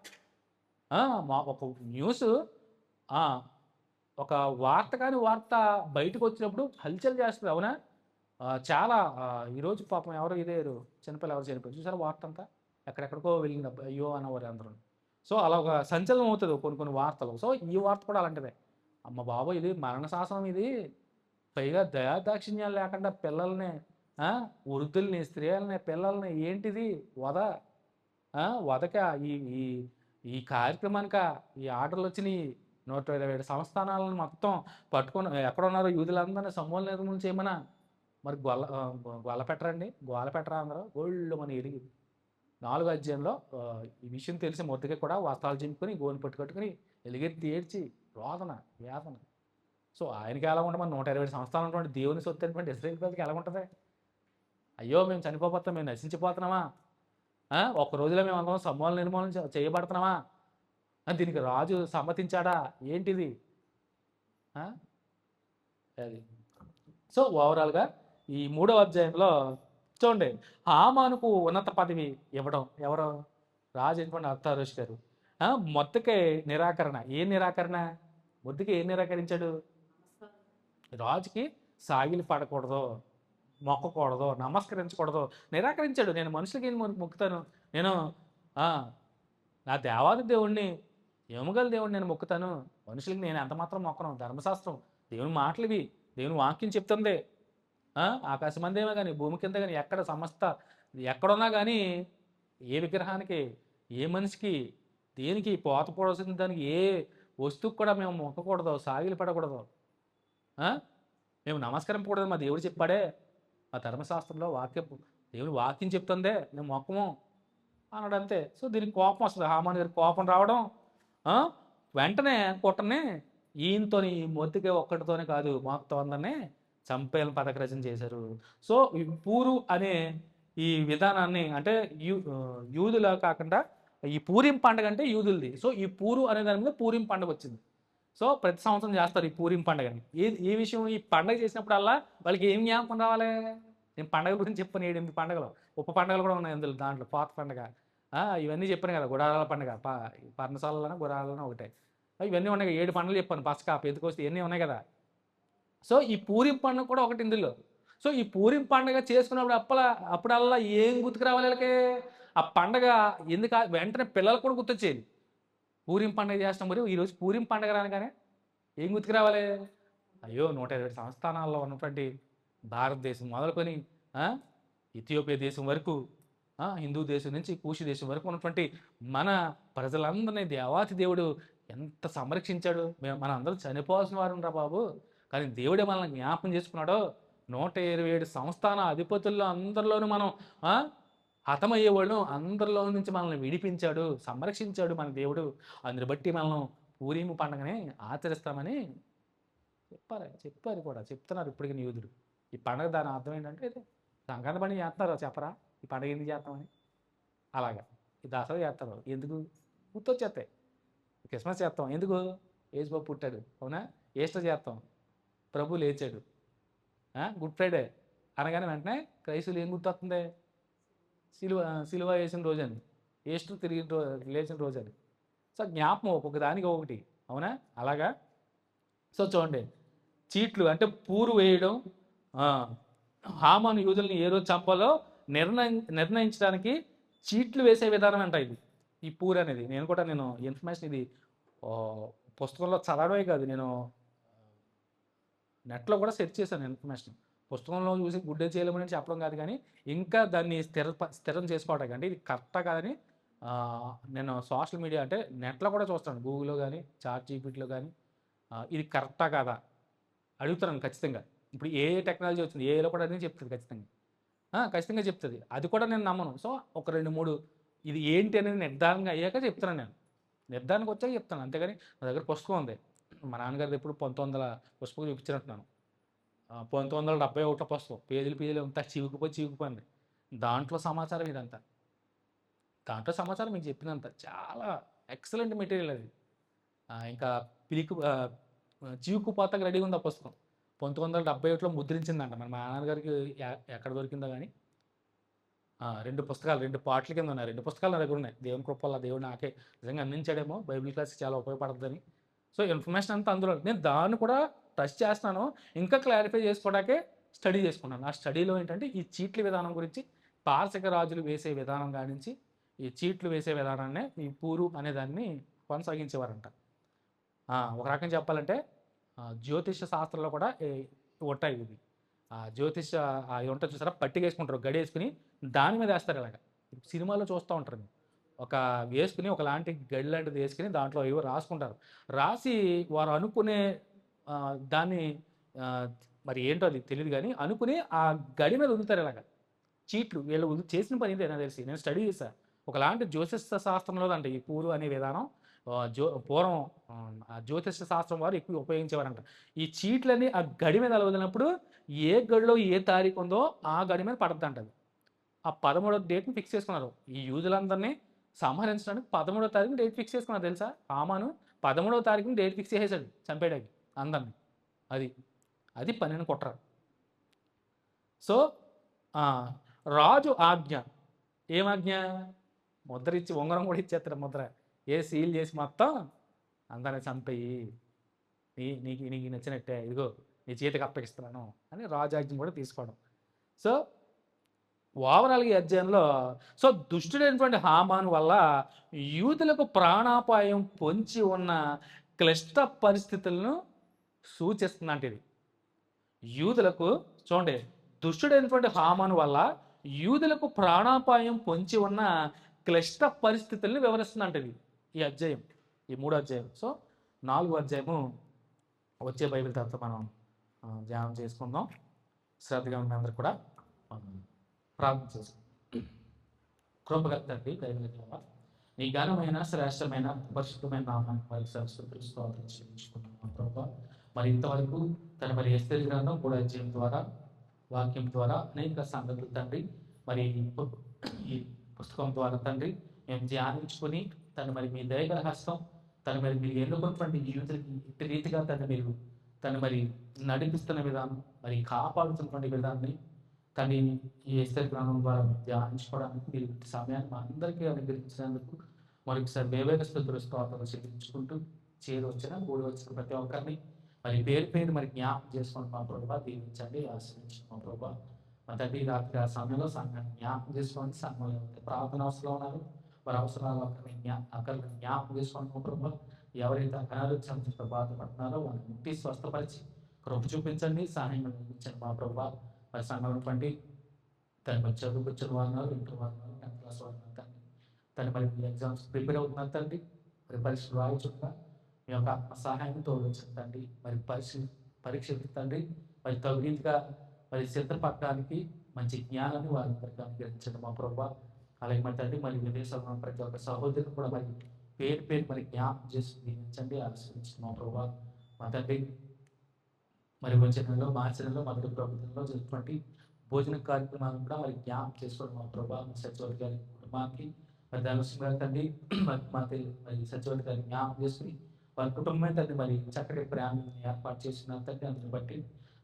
ఒక న్యూస్, ఒక వార్త బయటకు వచ్చినప్పుడు హల్చల్ చేస్తుంది. అవునా? చాలా ఈరోజు పాపం ఎవరో ఇదేరు చిన్నపిల్లలు ఎవరు చనిపోయారు చూసారా? వార్త అంతా ఎక్కడెక్కడికో వెళ్ళింది, అయ్యో అన్నవారు అందరూ. సో అలా ఒక సంచలనం అవుతుంది కొన్ని వార్తలు. సో ఈ వార్త కూడా అలాంటిదే. అమ్మ బాబో, ఇది మరణ శాసనం, ఇది పైగా దయాదాక్షిణ్యాలు లేకుండా పిల్లల్ని, వృద్ధుల్ని, స్త్రీలని, పిల్లల్ని ఏంటిది వదక ఈ కార్యక్రమానిక ఈ ఆర్డర్లు వచ్చినాయి. 127 సంస్థానాలను మొత్తం పట్టుకొని ఎక్కడ ఉన్నారో యూదులందరినీ సమూల నిర్మూలన చేయమన్నా. మరి గొల్ల పెట్టరా అందరూ గోళ్ళు మన ఎరిగి 4వ అధ్యాయంలో ఈ విషయం తెలిసి మొదటిగా కూడా వస్త్రాలు చింపుకొని గోని పట్టుకట్టుకుని ఎలుగెత్తి ఏడ్చి వేదన. సో ఆయనకి ఎలా ఉంటుంది? మన 127 సంస్థానం ఉన్నటువంటి దేవుని సొత్తు అయినటువంటి ఇశ్రాయేలు ప్రజలకి ఎలా ఉంటుంది? అయ్యో మేము చనిపోతాం, మేము నశించిపోతున్నామా, ఒక్క రోజులో మేము అందరం సమూల నిర్మూలన చేయబడుతున్నామా, దీనికి రాజు సమ్మతించాడా ఏంటిది? అది. సో ఓవరాల్గా ఈ 3వ అధ్యాయంలో చూడండి, హామానుకు ఉన్నత పదవి ఇవ్వడం ఎవరో? రాజు అయినటువంటి అహష్వేరోషు గారు. మొత్తకే నిరాకరణ. ఏం నిరాకరణ? మొద్దుకి ఏం నిరాకరించాడు? రాజుకి సాగిలి పడకూడదు, మొక్కకూడదు, నమస్కరించకూడదు, నిరాకరించాడు. నేను మనుషులకి మొక్కుతాను, నేను నా దేవాది దేవుణ్ణి, ఎముగల దేవుడు నేను మొక్కుతాను, మనుషులకి నేను ఎంత మాత్రం మొక్కను. ధర్మశాస్త్రం దేవుని మాటలు ఇవి, దేవుని వాక్యం చెప్తుంది. ఆకాశం అందేమో కానీ భూమి కింద కానీ ఎక్కడ సమస్త ఎక్కడున్నా కానీ ఏ విగ్రహానికి, ఏ మనిషికి, దేనికి పోత పోడాల్సిన దానికి ఏ వస్తువుకి కూడా మేము మొక్కకూడదు, సాగిలు పడకూడదు. ఆ? మేము నమస్కరింపకూడదు. మా దేవుడు చెప్పాడే, మా ధర్మశాస్త్రంలో దేవుని వాక్యం చెప్తుందే మేము మొక్కము అన్నాడు అంతే. సో దీనికి కోపం వస్తుంది. హామాన్ గారికి కోపం రావడం, ఆ? వెంటనే కుట్రని ఈయనతో ఈ మొత్తికే ఒక్కటితోనే కాదు మొత్తం అందరినీ చంపేయాలని పథక రచన చేశారు. సో ఈ పూరు అనే ఈ విధానాన్ని అంటే యూదులా కాకుండా ఈ పూరిం పండుగ అంటే యూదులది. సో ఈ పూరు అనే దాని మీద పూరిం పండుగ వచ్చింది. సో ప్రతి సంవత్సరం చేస్తారు ఈ పూరిం పండుగని. ఈ విషయం ఈ పండుగ చేసినప్పుడల్లా వాళ్ళకి ఏం జ్ఞాపకం రావాలి? నేను పండుగల గురించి చెప్పాను 7 పండుగలు, ఉప పండుగలు కూడా ఉన్నాయి అందులో. దాంట్లో పాత పండుగ ఇవన్నీ చెప్పాను కదా, గుడారాల పండుగ, పర్ణశాలలోనే గుడారాలనే ఒకటే, ఇవన్నీ ఉన్నాయి కదా. 7 పండుగలు చెప్పాను, పసకా, పెంతెకోస్తు ఇవన్నీ ఉన్నాయి కదా. సో ఈ పూరిం పండుగ కూడా ఒకటి ఇందులో. సో ఈ పూరిం పండుగ చేసుకున్నప్పుడు అప్పుడల్లా ఏం గుర్తుకు రావాలి వాళ్ళకి? ఆ పండగ ఎందుకు వెంటనే పిల్లలకు కూడా గుర్తొచ్చేది. పూరిం పండుగ చేస్తాం, మరి ఈరోజు పూరిం పండుగ రానగానే ఏం గుర్తుకు రావాలి? అయ్యో 120 సంస్థానాల్లో ఉన్నటువంటి భారతదేశం మొదలుకొని ఇథియోపియా దేశం వరకు, హిందూ దేశం నుంచి కూషి దేశం వరకు ఉన్నటువంటి మన ప్రజలందరినీ దేవాతి దేవుడు ఎంత సంరక్షించాడు. మన అందరూ చనిపోవాల్సిన వారు రా బాబు, కానీ దేవుడే మనల్ని జ్ఞాపకం చేసుకున్నాడు. 127 సంస్థాన అధిపతుల్లో అందరిలోనూ మనం హతమయ్యేవాడు, అందరిలో నుంచి మనల్ని విడిపించాడు, సంరక్షించాడు మన దేవుడు. అందుని బట్టి మనం పూరీము పండుగని ఆచరిస్తామని చెప్పారు కూడా, చెప్తున్నారు ఇప్పటికీ యూదులు. ఈ పండుగ దాని అర్థం ఏంటంటే సంక్రాంతి పండుగ చేస్తున్నారు, చెప్పరా ఈ పండుగ ఎందుకు చేస్తామని? అలాగా ఈ దసరా చేస్తారు ఎందుకు? గుర్తొచ్చేస్తాయి. క్రిస్మస్ చేస్తాం ఎందుకు? యేసుబాబు పుట్టాడు, అవునా? ఈస్టర్ చేస్తాం, ప్రభు లేచాడు. గుడ్ ఫ్రైడే అనగానే వెంటనే క్రైస్తువులు ఏం గుర్తొస్తుంది? సిలువ వేసిన రోజని, ఈస్టర్ తిరిగిన లేచిన రోజని. సో జ్ఞాపకం ఒక్కొక్క దానికి ఒకటి, అవునా? అలాగా. సో చూడండి, చీట్లు అంటే పూరు వేయడం, హామాను యూదుల్ని ఏ రోజు చంపాలో నిర్ణయించడానికి చీట్లు వేసే విధానం అంట ఇది, ఈ పూరు అనేది. నేను ఇన్ఫర్మేషన్ ఇది పుస్తకంలో చదవడమే కాదు, నేను నెట్లో కూడా సెర్చ్ చేశాను ఇన్ఫర్మేషన్. పుస్తకంలో చూసి గుడ్డే చేయలేమని చెప్పడం కాదు, కానీ ఇంకా దాన్ని స్థిరం చేసుకోవడం అంటే ఇది కరెక్టా కాదని నేను సోషల్ మీడియా అంటే నెట్లో కూడా చూస్తాను, గూగుల్లో కానీ చాట్ జీపీటీలో కానీ ఇది కరెక్టా కాదా అడుగుతున్నాను ఖచ్చితంగా. ఇప్పుడు ఏ టెక్నాలజీ వచ్చింది, ఏలో కూడా అదే చెప్తుంది ఖచ్చితంగా చెప్తుంది. అది కూడా నేను నమ్మను. సో ఒక 2-3 ఇది ఏంటి అనేది నిర్ధారణగా అయ్యాక చెప్తున్నాను. నేను నిర్ధారణకు వచ్చాక చెప్తాను, అంతేగాని నా దగ్గర పుస్తకం ఉంది, మా నాన్నగారిది ఎప్పుడు 1900 పుస్తకం చూపించినట్టున్నాను. 1971 పుస్తకం, పేజీలు అంతా చీవుకుపోయింది. దాంట్లో సమాచారం ఇదంతా, దాంట్లో సమాచారం మీకు చెప్పినంత చాలా ఎక్సలెంట్ మెటీరియల్ అది. ఇంకా చీవుకుపోతాకి రెడీగా ఉంది ఆ పుస్తకం. 1971లో ముద్రించిందంట. మా నాన్నగారికి ఎక్కడ దొరికిందో కానీ 2 పుస్తకాలు 2 పార్ట్ల కింద ఉన్నాయి. 2 పుస్తకాలు నా దగ్గర ఉన్నాయి. దేవుని కృప వల్ల దేవుడు నాకే నిజంగా అందించాడేమో, బైబిల్ క్లాస్కి చాలా ఉపయోగపడుతుందని. సో ఇన్ఫర్మేషన్ అంతా అందులో. నేను దాన్ని కూడా టచ్ చేస్తున్నాను, ఇంకా క్లారిఫై చేసుకోవడానికే స్టడీ చేసుకున్నాను. ఆ స్టడీలో ఏంటంటే ఈ చీట్ల విధానం గురించి, పారసిక రాజులు వేసే విధానం కానించి ఈ చీట్లు వేసే విధానాన్నే ఈ పూరు అనే దాన్ని కొనసాగించేవారంట. ఒక రకం చెప్పాలంటే జ్యోతిష శాస్త్రంలో కూడా ఉంటాయి ఇవి. జ్యోతిష ఉంటాయి చూసారా, పట్టికేసుకుంటారు, గడేసుకుని దాని మీద వేస్తారు. ఇలాగ సినిమాలో చూస్తూ ఉంటారు, ఒక వేసుకుని ఒకలాంటి గడి లాంటిది వేసుకుని దాంట్లో ఏవో రాసుకుంటారు. రాసి వారు అనుకునే దాన్ని మరి ఏంటో అది తెలియదు కానీ అనుకుని ఆ గడి మీద వదులుతారు. ఇలాగ చీట్లు వీళ్ళు చేసిన పని ఇదే నాకు తెలిసి. నేను స్టడీ చేశాను. ఒకలాంటి జ్యోతిష శాస్త్రంలో అంటే ఈ పూరు అనే విధానం పూర్వం జ్యోతిష శాస్త్రం వారు ఎక్కువ ఉపయోగించేవారంట. ఈ చీట్లని ఆ గడి మీద వదిలినప్పుడు ఏ గడిలో ఏ తారీఖు ఉందో ఆ గడి మీద పడద్దంటది. ఆ 13వ డేట్ని ఫిక్స్ చేసుకున్నారు. ఈ యూదులందరినీ సంహరించడానికి 13వ తారీఖుని డేట్ ఫిక్స్ చేసుకున్నారు. తెలుసా? హామాను 13వ తారీఖుని డేట్ ఫిక్స్ చేసేసాడు చంపేయడానికి అందరినీ. అది పనిని కుట్ర. సో రాజు ఆజ్ఞ, ఏమాజ్ఞ? ముద్ర ఇచ్చి ఉంగరం కూడా ఇచ్చేస్తాడు. ముద్ర సీల్ చేసి మొత్తం అందరిని చంపేయి, నీకు నచ్చినట్టే, ఇదిగో నీ చేతికి అప్పగిస్తున్నాను అని రాజాజ్ఞ కూడా తీసుకోవడం. సో ఓవరాల్గా ఈ అధ్యాయంలో సో దుష్టుడైనటువంటి హామాను వల్ల యూదులకు ప్రాణాపాయం పొంచి ఉన్న క్లిష్ట పరిస్థితులను సూచిస్తుందంట ఇది. యూదులకు చూడండి, దుష్టుడైనటువంటి హామాను వల్ల యూదులకు ప్రాణాపాయం పొంచి ఉన్న క్లిష్ట పరిస్థితులను వివరిస్తుందంట ఇది ఈ అధ్యాయం, ఈ 3వ అధ్యాయం. సో 4వ అధ్యాయము వచ్చే బైబిల్ తర్వాత మనం ధ్యానం చేసుకుందాం. శ్రద్ధగా ఉన్న అందరూ కూడా ప్రార్థన చేసుకుందాం. కృపగల తండ్రి, దైవ దేవ, నీ ఘనమైన శ్రేష్టమైన పరిశుద్ధమైన నామాన్ని మరి సరస్వతులు స్తోత్రం చెల్లించుకున్నాం ప్రభా. మరి ఇంతవరకు మరి ఎస్తేరు గ్రంథం 3వ అధ్యాయం ద్వారా వాక్యం ద్వారా అనేక సంగతులు తండ్రి మరి ఈ పుస్తకం ద్వారా తండ్రి మేము ధ్యానించుకొని మరి మీ దయగల హస్తం మరి మీరు ఎన్నుకున్నటువంటి యూతులకి ఇట్టి రీతిగా మీరు మరి నడిపిస్తున్న విధానం, మరి కాపాడుతున్నటువంటి విధానాన్ని తండ్రి ఈ ఎస్తేరు గ్రంథం ద్వారా ధ్యానించుకోవడానికి మీరు సమయాన్ని మా అందరికీ అనుగ్రహించినందుకు మరొకసారి వేవేక స్థుతులు స్తోత్రాలు చెల్లించుకుంటూ చేరు వచ్చిన కూడి వచ్చిన ప్రతి ఒక్కరిని మరి పేరు పేరు మరి జ్ఞాపకం చేసుకోండి మా ప్రభావ, దీవించండి, ఆశ్రయించండి మా ప్రభావ. మా తండ్రి రాత్రి ఆ సమయంలో సంఘాన్ని జ్ఞాపకం చేసుకోండి. సంఘంలో ప్రార్థన అవసరం ఉన్నారు వారి అవసరాలు అక్కర్ని జ్ఞాపకం చేసుకోండి మా ప్రభావ. ఎవరైతే అనారోగ్యంతో బాధపడుతున్నారో వాళ్ళని ముట్టి స్వస్థపరిచి కృప చూపించండి, సహాయం అందించండి మా ప్రభావ. మరి సంఘం పండి మరి చదువుకొచ్చిన వాళ్ళు ఇంటర్ వాళ్ళు 10th క్లాస్ వాళ్ళు మరి ఎగ్జామ్స్ ప్రిపేర్ అవుతున్నారు తండ్రి. మరి పరీక్షలు రాయించుకుంటా మీ యొక్క ఆత్మ సహాయం తోడించండి. మరి పరీక్ష తండ్రి మరి తగినగా మరి సిద్ధపడడానికి మంచి జ్ఞానాన్ని వారందరికీ అనుగ్రహించండి మా ప్రభావ. అలాగే మరి తండ్రి మరి విదేశంలో ప్రతి ఒక్క సహోదరుని కూడా మరి పేరు పేరు మరి జ్ఞాపకం చేసి దీవించండి, ఆశీర్వదించండి మా ప్రభావ. మా తండ్రి మరి వచ్చే నెలలో మార్చి నెలలో మొదటి ప్రభుత్వంలో జరిగినటువంటి భోజన కార్యక్రమాలను కూడా మరి జ్ఞాపకం చేసుకోండి మా ప్రభావ. సచివాలయ గారి కుటుంబానికి మరి ధనుసు గారి తండ్రి మరి సచివాలయ గారిని జ్ఞాపకం చేసుకుని వారి కుటుంబమే తండ్రి మరి చక్కటి ప్రయాణం ఏర్పాటు చేసిన తండ్రి అందుని బట్టి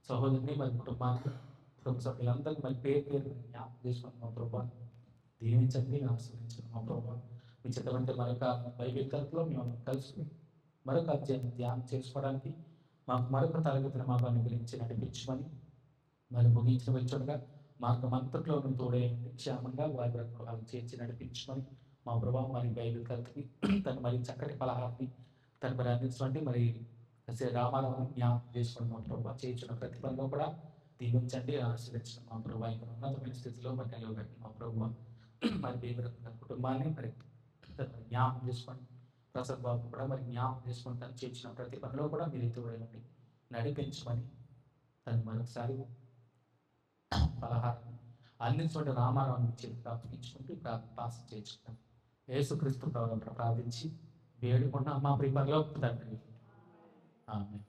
సహోదరుని మరి కుటుంబానికి కుటుంబ సభ్యులందరికీ మరి పేరు పేరు జ్ఞాపకం చేసుకోండి మా ప్రభావ. దీవించండి, ఆశీర్వదించండి మా ప్రభావ. మీ చిత్తమంటే మరొక బైబిల్ తరపులో మేము కలుసుకుని మరొక అధ్యాయం ధ్యానం చేసుకోవడానికి మరొక తరగతిని మాకు అనుగ్రహించి నడిపించమని మరి ముగించిన వచ్చుగా మార్గమంతట్లో తోడేయండి, క్షేమంగా వారి వాళ్ళని చేర్చి నడిపించమని మా ప్రభావం. మరి బైబిల్ తరగతికి మరి చక్కటి పలహారాన్ని మరి అందించండి. మరి రామారావు జ్ఞాపకం చేసుకోండి మా ప్రభావ. చేయించిన ప్రతి పనిలో కూడా దీవించండి, ఆశీర్వదించండి మా ప్రభావ. ఇంకా ఉన్నతమైన స్థితిలో మరి నిలబెట్టి మా ప్రభావ. మరి దేవుడు కుటుంబాన్ని మరి జ్ఞాపకం చేసుకోండి. ప్రసాద్ బాబు కూడా మరి జ్ఞాపకం చేసుకొని తను చేసిన ప్రతి పనిలో కూడా మీరు ఎత్తువేయండి, నడిపించమని తను మరొకసారి పలహారం అందించుకుంటే రామారావు చేతి ప్రార్థించుకుంటూ పాస్ చేయించుకుంటాం. యేసుక్రీస్తు ప్రభువును ప్రార్థించి వేడుకున్న మా ప్రియ పరలోకపు తండ్రి. ఆమేన్.